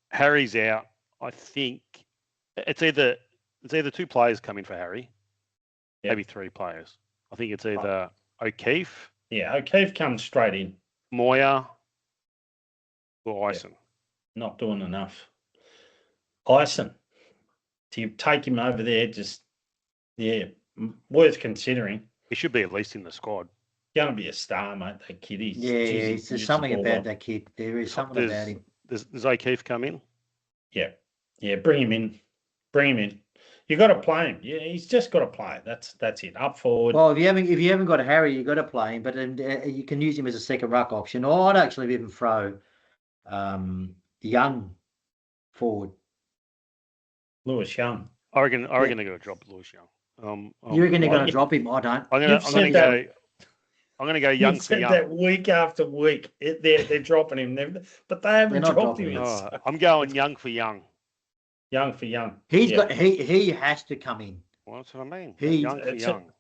Harry's out. I think it's either 2 players coming for Harry, maybe 3 players. I think it's either O'Keefe. Yeah, O'Keefe comes straight in. Moyer or Ison. Not doing enough. Ison. Do you take him over there? Worth considering. He should be at least in the squad. Going to be a star, mate. That kid is. There's something about that kid. There is something about him. Does O'Keefe come in? Yeah. Bring him in. You got to play him. Yeah, he's just got to play. That's it. Up forward. Well, if you haven't got Harry, you got to play him. But you can use him as a second ruck option. Or I'd actually even throw Young forward. Lewis Young. I reckon they're going to drop Lewis Young. You reckon they're going to drop him? I don't. I'm You've going said that. to go young You've for said young. that week after week. They're dropping him, but they haven't They're not dropped dropping him. him. I'm going young for young. Young for young. He has to come in. Well, that's what I mean. He- Young for young.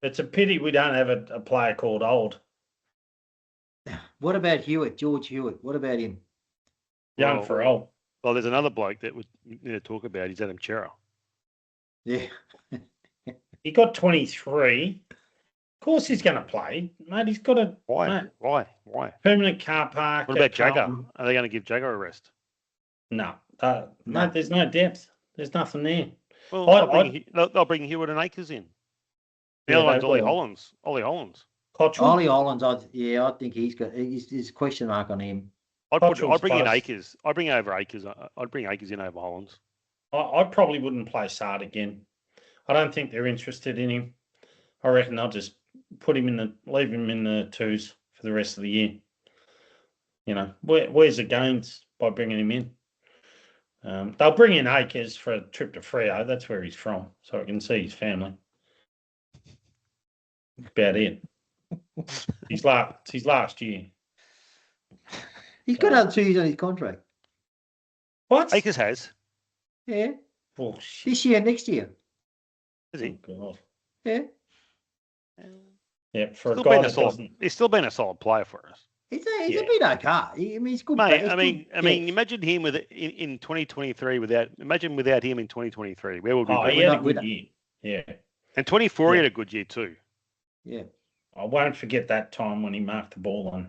It's a pity we don't have a player called Old. What about Hewitt, George Hewitt? What about him? Young for old. Well, there's another bloke that we need to talk about. He's Adam Chera. Yeah. He got 23. Of course he's going to play, mate. He's got a Why? mate, Why? permanent car park. What about at Jagger? Carlton. Are they going to give Jagger a rest? No. No. Mate, there's no depth. There's nothing there. Well, they'll bring Hewitt and Akers in. The other one's Ollie Hollands. Cottrell. Ollie Hollands, I think he's a question mark on him. I'd bring in close. Akers. I'd bring over Akers. I'd bring Akers in over Hollands. I probably wouldn't play Sard again. I don't think they're interested in him. I reckon they'll just leave him in the twos for the rest of the year. You know, where's the gains by bringing him in? They'll bring in Akers for a trip to Freo. That's where he's from, so I can see his family. About it. His last year. He's got another 2 years on his contract. What? Akers has. Yeah. Bullshit. This year, next year. Is he? Oh, God. Yeah. Yeah, for a guy that doesn't. He's still been a solid player for us. He's been okay. I mean, he's good. Mate, I mean, imagine him in 2023 without him in 2023. Where would we Oh, be? he had a good year. Yeah. And 24 he had a good year too. Yeah. I won't forget that time when he marked the ball and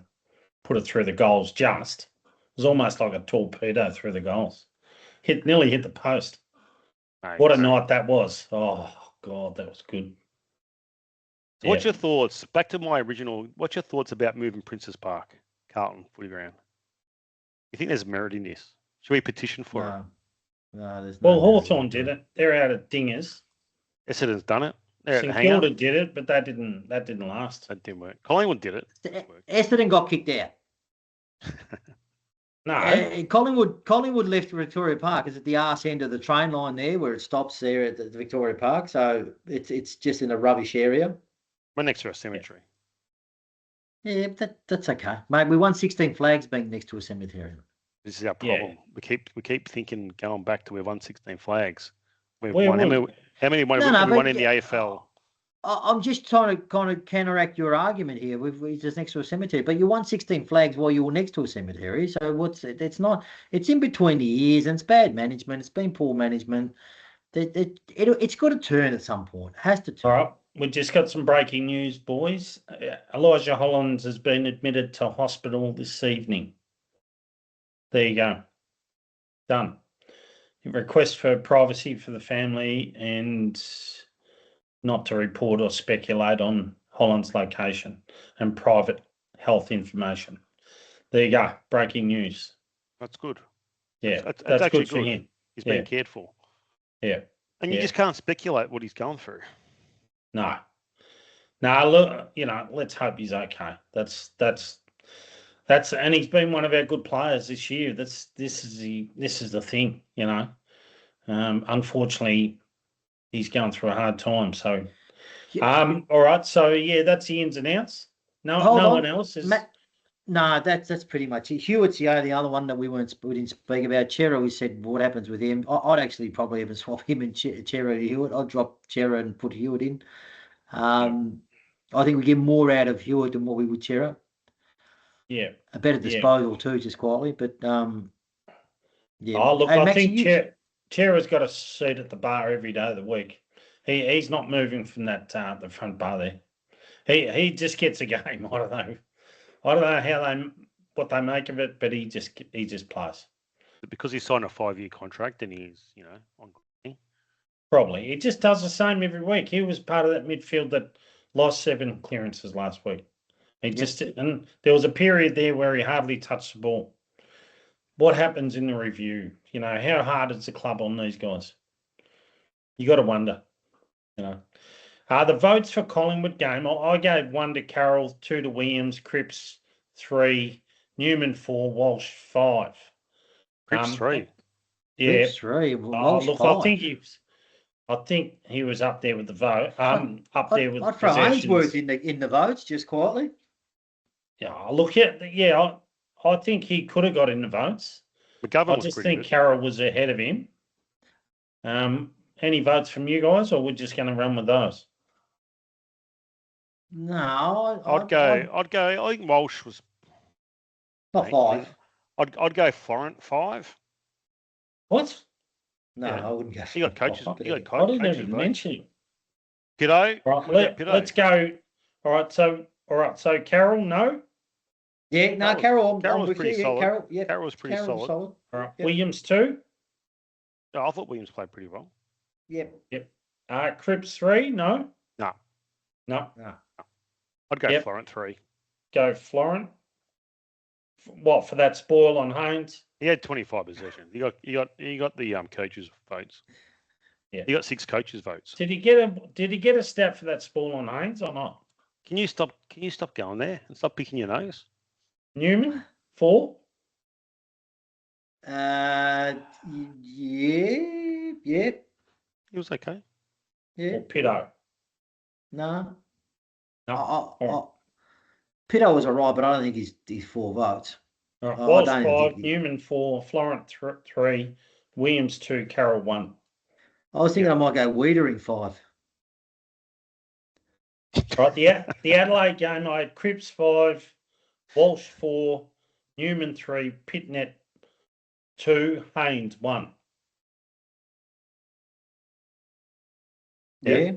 put it through the goals just. It was almost like a torpedo through the goals. Nearly hit the post. Mate, What a night that was. Oh, God, that was good. What's your thoughts? Back to my original. What's your thoughts about moving Princes Park, Carlton footy ground? You think there's merit in this? Should we petition for it? No, there's no. Well, Hawthorn did it. They're out of dingers. Essendon's done it. They're at St the hangar. Kilda did it, but that didn't last. That didn't work. Collingwood did it. Essendon got kicked out. No. Collingwood left Victoria Park. It's at the arse end of the train line there, where it stops there at the Victoria Park. So it's just in a rubbish area. We're next to a cemetery. Yeah, that's okay, mate. We won 16 flags being next to a cemetery. This is our problem. Yeah. We keep thinking going back to we've won 16 flags. We've Where won. would- How many won in the AFL? I'm just trying to kind of counteract your argument here. We're just next to a cemetery, but you won 16 flags while you were next to a cemetery. So it's in between the years, and it's bad management. It's been poor management. It's got to turn at some point. It has to turn. All right. We just got some breaking news, boys. Elijah Hollands has been admitted to hospital this evening. There you go. Done. Request for privacy for the family and not to report or speculate on Holland's location and private health information. There you go. Breaking news. That's good. Yeah, That's actually good for him. He's been cared for. Yeah. And you just can't speculate what he's going through. No. Look, let's hope he's okay. That's and he's been one of our good players this year. This is the thing, Unfortunately, he's going through a hard time. So, all right. So yeah, that's the ins and outs. No one else is. No, that's pretty much it. Hewitt's the other one that we didn't speak about. Chera, we said what happens with him. I'd actually probably even swap him and Chera to Hewitt. I'd drop Chera and put Hewitt in. I think we get more out of Hewitt than what we would Chera. Yeah. A better disposal too, just quietly. But yeah. Oh, look, Hey, I Maxie, think Chera's got a seat at the bar every day of the week. He's not moving from that the front bar there. He just gets a game. I don't know what they make of it, but he just plays. Because he signed a 5-year contract and he's on. Probably. He just does the same every week. He was part of that midfield that lost 7 clearances last week. And there was a period there where he hardly touched the ball. What happens in the review? How hard is the club on these guys? You got to wonder. The votes for Collingwood game, I gave 1 to Carroll, 2 to Williams, Cripps 3, Newman 4, Walsh 5. Cripps 3. Yeah. Cripps 3. Walsh look, 5. I think I think he was up there with the vote. Up there with I'd throw Ainsworth in the votes just quietly. Yeah, look at I think he could have got in the votes. McGovern I was just pretty think good. Carroll was ahead of him. Any votes from you guys, or we're just going to run with those? No, I'd go. I think Walsh was not 5. I'd go Florent 5. What? No, Yeah. I wouldn't go. He got coaches. Five. He got I didn't coaches even votes. mention him. Piddo. Right, let's go. All right, so Carroll, no. Yeah, no, Carroll. Carroll I'm was with pretty you. solid. Carroll, yeah, Carroll was pretty Carroll solid. All right, Yep. Williams 2. No, I thought Williams played pretty well. Yep. Cripps 3, no. No. I'd go Yep. Florent 3. Go Florent. What for that spoil on Haynes? He had 25 possessions. He got the coaches votes. Yeah. He got 6 coaches votes. Did he get a stat for that spoil on Haynes or not? Can you stop going there and stop picking your nose? Newman 4. Yeah. He was okay. Yeah. Or Piddo? No. No. Piddo was all right, but I don't think he's 4 votes. All right. I Walsh don't 5, think Newman 4, Florent 3, Williams 2, Carroll 1. I was thinking I might go Wiedering 5. Right, the Adelaide game, I had Cripps 5, Walsh 4, Newman 3, Pitnet 2, Haynes 1. Yeah.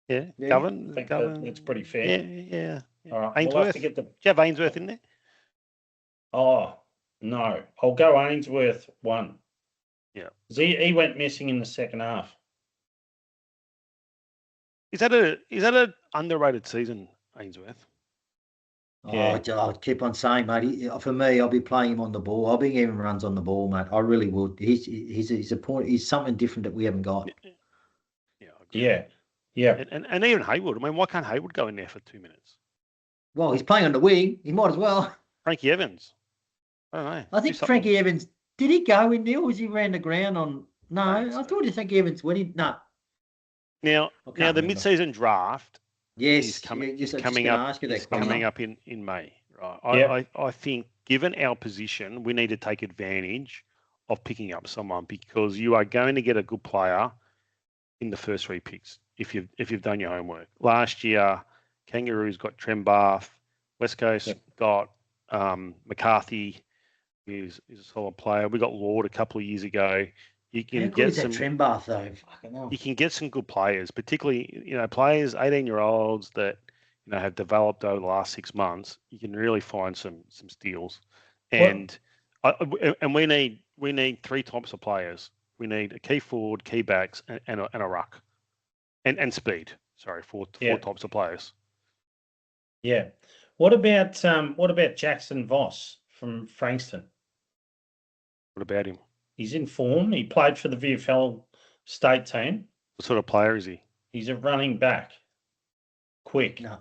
Yeah. Yeah. Govan. I think Govan. that's pretty fair. Yeah. All right, Ainsworth. we'll have to get the. Do you have Ainsworth in there? Oh no, I'll go Ainsworth 1. Yeah. He went missing in the second half. Is that a underrated season, Ainsworth? Yeah. I'll keep on saying, mate. For me, I'll be playing him on the ball. I'll be giving him runs on the ball, mate. I really would. He's a point. He's something different that we haven't got. Yeah. I agree. Yeah. And even Hayward. I mean, why can't Hayward go in there for 2 minutes? Well, he's playing on the wing. He might as well. Frankie Evans. I don't know. I think Frankie Evans, did he go in there or was he ran the ground on? No, I thought Frankie Evans went in. No. Now the remember. mid-season draft Yes, is coming up. coming up in May. Right. I think given our position, we need to take advantage of picking up someone because you are going to get a good player in the first 3 picks if you've done your homework. Last year, Kangaroos got Trembath, West Coast got McCarthy, who's a solid player. We got Lord a couple of years ago. You can get some Trembath though. Fucking hell. You can get some good players, particularly players 18-year-olds that have developed over the last 6 months. You can really find some steals, and we need 3 types of players. We need a key forward, key backs, and a ruck, and speed. Sorry, four types of players. Yeah. What about Jackson Voss from Frankston? What about him? He's in form. He played for the VFL state team. What sort of player is he? He's a running back. Quick. No.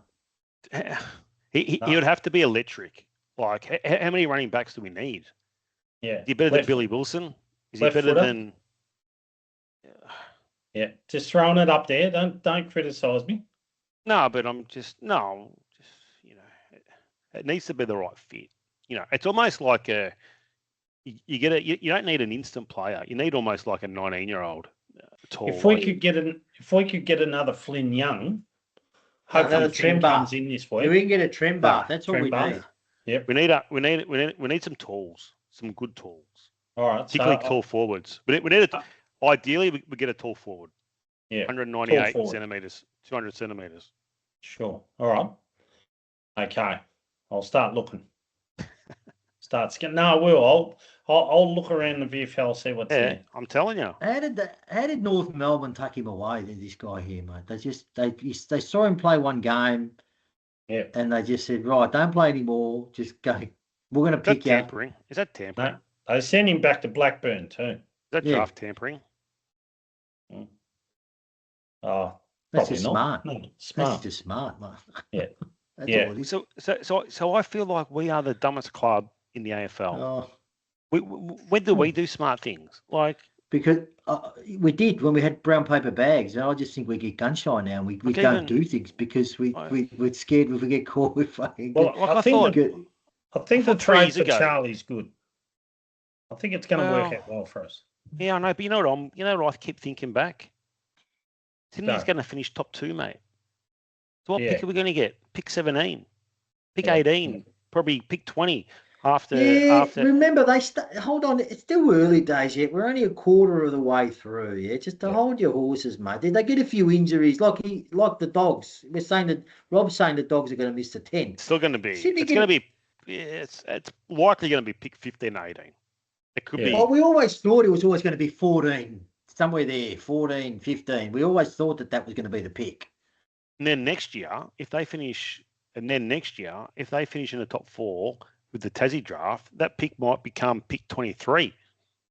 He would have to be electric. Like, how many running backs do we need? Yeah. Is he better than Billy Wilson? Is he better footer? than? Yeah, just throwing it up there. Don't criticize me. No, but it needs to be the right fit. It's almost like you don't need an instant player. You need almost like a 19-year-old tall. If we could get another Flynn Young, hopefully Flynn comes in this week. Yeah, we can get a Trembath. That's all we need. Yep. We need some tools, some good tools. All right, particularly tall forwards. But we need ideally we get a tall forward. Yeah, 198 centimeters, 200 centimeters. Sure. All right. Okay, I'll start looking. No, I will. I'll look around the VFL, see what's there. I'm telling you. How did North Melbourne tuck him away? This guy here, mate. They saw him play one game, and they just said, right, don't play anymore. Just go. We're going to pick you. Tampering? Is that tampering? No, they sent him back to Blackburn too. Is that draft tampering? Oh, that's just smart. No, smart. That's just smart, mate. Yeah. That's all it is. So I feel like we are the dumbest club in the AFL. Oh. When do we do smart things? Like because we did when we had brown paper bags. And I just think we get gun shy now. And we don't do things because we're scared if we get caught with fucking. Well, I think the trade for Charlie's good. I think it's going to work out well for us. Yeah, I know, but you know what I keep thinking back? Sydney's going to finish top 2, mate. So what pick are we going to get? Pick 17, pick 18, probably pick 20 after. Remember, hold on. It's still early days yet. We're only a quarter of the way through. Yeah, just to hold your horses, mate. Did they get a few injuries? Like the dogs. We're saying that Rob's saying the dogs are going to miss the 10. It's still going to be. It's going to be. It's likely going to be pick 15, 18. It could be. Well, we always thought it was always going to be 14, somewhere there, 14, 15. We always thought that was going to be the pick. And then next year, if they finish in the top 4 with the Tassie draft, that pick might become pick 23.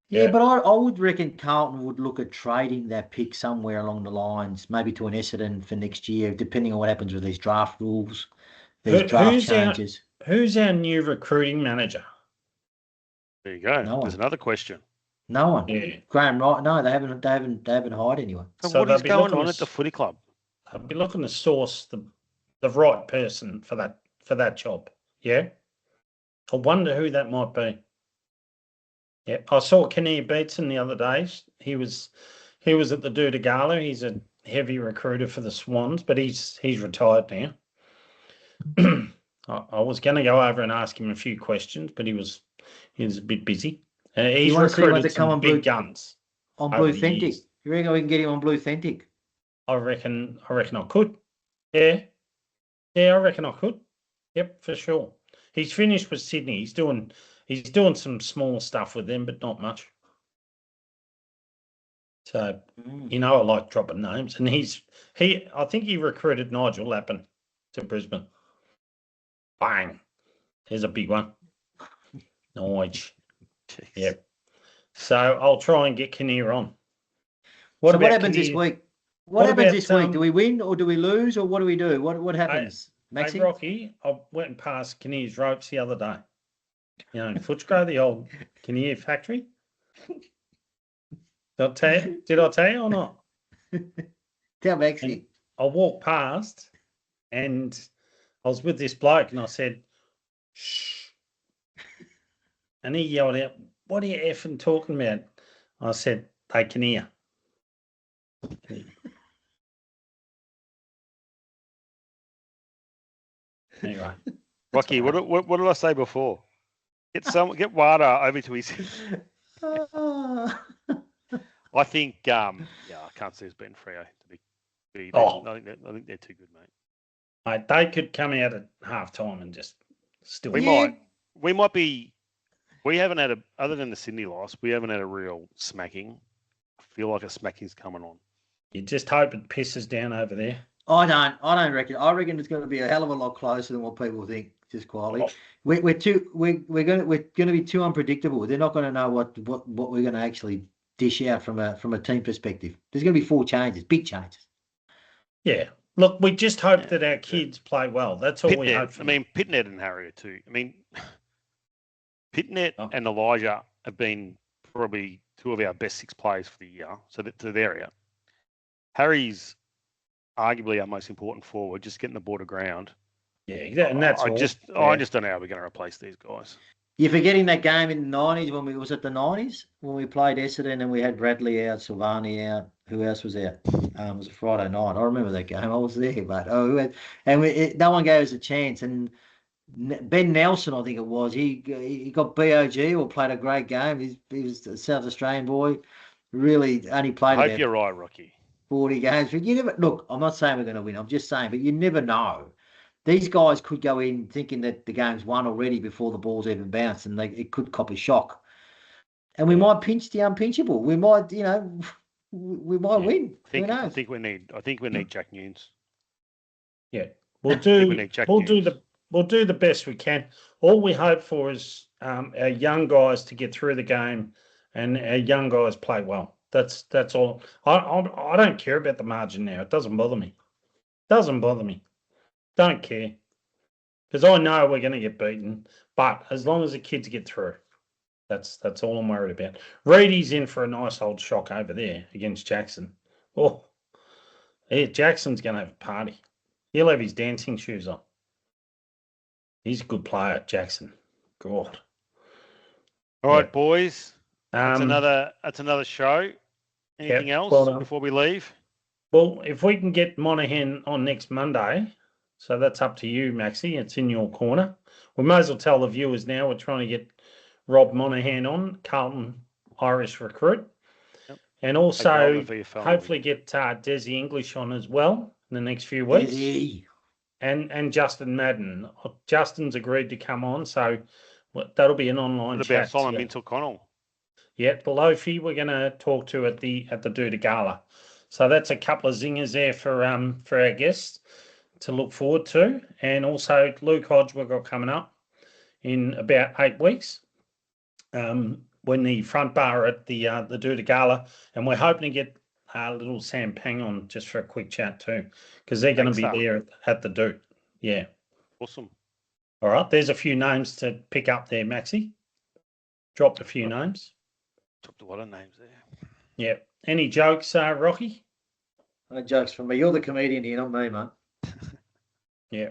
Yeah, but I would reckon Carlton would look at trading that pick somewhere along the lines, maybe to an Essendon for next year, depending on what happens with these draft rules, these draft changes. Who's our new recruiting manager? There you go. There's another question. No one. Yeah. Graham Wright. No, they haven't hired anyone. So what is going on at the footy club? I'll be looking to source the right person for that job. Yeah. I wonder who that might be. Yeah. I saw Kinnear Beatson the other day. He was at the Doutta Gala. He's a heavy recruiter for the Swans, but he's retired now. I was going to go over and ask him a few questions, but he was a bit busy. He's recruited some big guns on Bluethentic. You reckon we can get him on Bluethentic? I reckon I could. Yeah, I reckon I could. Yep, for sure. He's finished with Sydney. He's doing some small stuff with them, but not much. So I like dropping names, and I think he recruited Nigel Lappin to Brisbane. Bang! There's a big one. Nice. Yep. So I'll try and get Kinnear on. What happens this week? What happens this week? Do we win or do we lose or what do we do? What happens, Maxie? Hey, Rocky, I went and passed Kinnear's ropes the other day. In Footscray, the old Kinnear factory. Did I tell you or not? Tell Maxie. And I walked past and I was with this bloke and I said, shh. And he yelled out, "What are you effing talking about?" I said, "They can hear." Anyway, Rocky, what did I say before? Get Wada over to his. I think, I can't see us beating Freo to be. I think they're too good, mate. They could come out at half time and just still. We might be. We haven't had other than the Sydney loss, we haven't had a real smacking. I feel like a smacking's coming on. You just hope it pisses down over there. I don't reckon. I reckon it's going to be a hell of a lot closer than what people think. Just quietly, we're going to be too unpredictable. They're not going to know what we're going to actually dish out from a team perspective. There's going to be 4 changes, big changes. Yeah. Look, we just hope that our kids play well. That's all we hope for. Pitnet and Harry too. Pitnet and Elijah have been probably 2 of our best 6 players for the year. So they're out. Harry's arguably our most important forward, just getting the ball to ground. Yeah, and that's I just don't know how we're going to replace these guys. You're forgetting that game in the 90s was it the 90s when we played Essendon and we had Bradley out, Silvani out. Who else was out? It was a Friday night. I remember that game. I was there, but no one gave us a chance. And Ben Nelson, I think it was, he got BOG or played a great game. He was a South Australian boy. Really only played. I hope you're right, Rocky. 40 games, but you never look. I'm not saying we're going to win. I'm just saying, but you never know. These guys could go in thinking that the game's won already before the ball's even bounced, and it could cop a shock. And we might pinch the unpinchable. We might, we might win. Who knows? I think we need Jack Nunes. Yeah, we'll do the best we can. All we hope for is our young guys to get through the game, and our young guys play well. That's all. I don't care about the margin now. It doesn't bother me. Don't care. Because I know we're going to get beaten. But as long as the kids get through, That's all I'm worried about. Reedy's in for a nice old shock over there against Jackson. Oh, yeah, Jackson's going to have a party. He'll have his dancing shoes on. He's a good player, Jackson. God. All right, boys. That's Um, another show. Anything Yep, else well done. before we leave? Well, if we can get Monaghan on next Monday, so that's up to you, Maxie. It's in your corner. We may as well tell the viewers now we're trying to get Rob Monaghan on, Carlton Irish recruit. Yep. And Take also Rob for your phone. hopefully get Desi English on as well in the next few weeks. Desi. And Justin Madden. Justin's agreed to come on, so that'll be an online What chat. about Simon Mintle-Connell? Yeah, Belofi we're going to talk to at the Doutta Galla. So that's a couple of zingers there for our guests to look forward to. And also Luke Hodge we've got coming up in about 8 weeks. When the front bar at the Doutta Galla, and we're hoping to get little Sam Pang on just for a quick chat too, because they're going to be there at the Doot. Yeah. Awesome. All right. There's a few names to pick up there, Maxie. Dropped a few names. Dropped a lot of names there. Yeah. Any jokes, Rocky? No jokes from me. You're the comedian here, not me, mate. Yeah.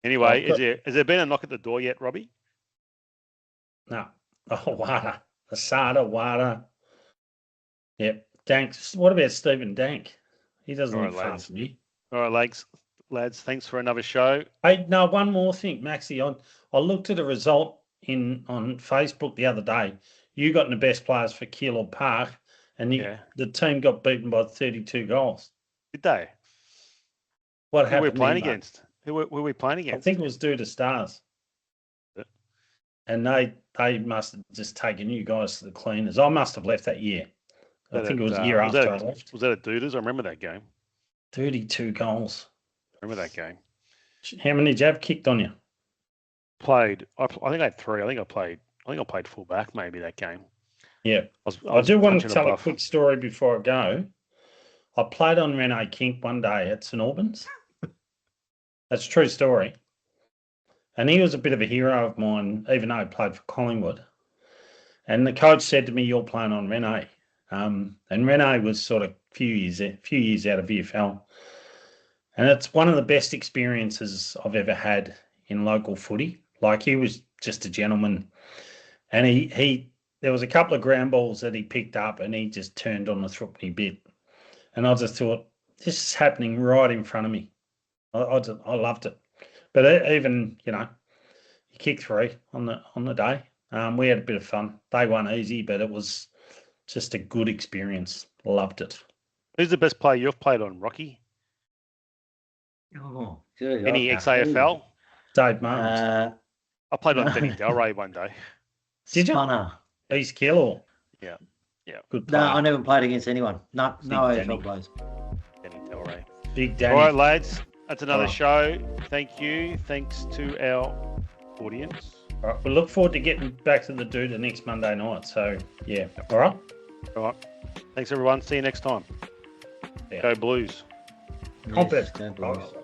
Anyway, has there been a knock at the door yet, Robbie? No. Oh, Wada. Asada, Wada. Yep. Danks. What about Stephen Dank? He doesn't look far from you. All right, lads. Thanks for another show. Hey, no, one more thing, Maxie. I looked at a result on Facebook the other day. You got in the best players for Keilor Park, and the team got beaten by 32 goals. Did they? What Who happened? were we playing against? Who were we playing against? I think it was Doutta Stars. Yeah. And they must have just taken you guys to the cleaners. I must have left that year. I think it was the year after I left. Was that at Douta's? I remember that game. 32 goals. Remember that game. How many did you have kicked on you? Played. I think I had 3. I think I played full back maybe that game. Yeah. I do want to tell a quick story before I go. I played on Rene Kink one day at St Albans. That's a true story. And he was a bit of a hero of mine, even though he played for Collingwood. And the coach said to me, "You're playing on Rene." And Rene was sort of a few years out of VFL. And it's one of the best experiences I've ever had in local footy. Like, he was just a gentleman. And there was a couple of ground balls that he picked up and he just turned on the threepenny bit. And I just thought, this is happening right in front of me. I loved it. But even, he kicked 3 on the day. We had a bit of fun. They won easy, but it was just a good experience. Loved it. Who's the best player you've played on, Rocky? Oh, gee, Any ex-AFL? Dave Marnes. I played on Denny Delray one day. Did you? Spunner. East Killor. Yeah. Good player. No, I never played against anyone. No AFL players. Denny Delray. Big Danny. All right, lads. That's another show. Thank you. Thanks to our audience. All right, we look forward to getting back to the Doutta next Monday night. So, yeah. All right. All right. Thanks, everyone. See you next time. Yeah. Go Blues. Yes, go Blues.